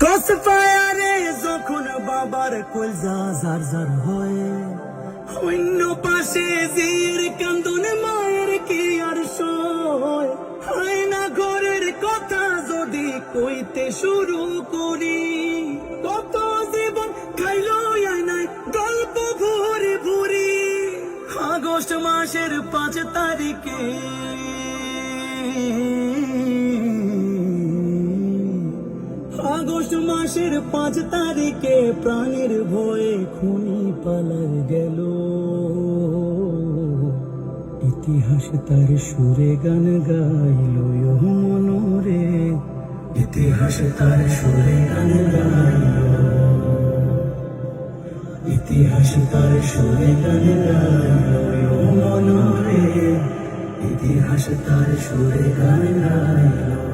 ক্রসফায়ারে যখন বাবার কলজা জার জার হয়, অন্য পাশে জির কান্দন মায়ের কি আর সয়। হয় না ঘরের কথা যদি কইতে শুরু করি, কত জীবন খাইলো আয়নায় গল্প ভরে ভরি। আগস্ট মাসের 5 তারিখে আগস্ট মাসের 5 তারিখে প্রাণের ভয়ে খুনি পালার গেল। ইতিহাস তার সুরে গান গাইল মনরে, ইতিহাস তার সুরে গান গাইল, ইতিহাস তার সুরে গান গাইল মনরে, ইতিহাস তার সুরে গান গাইল।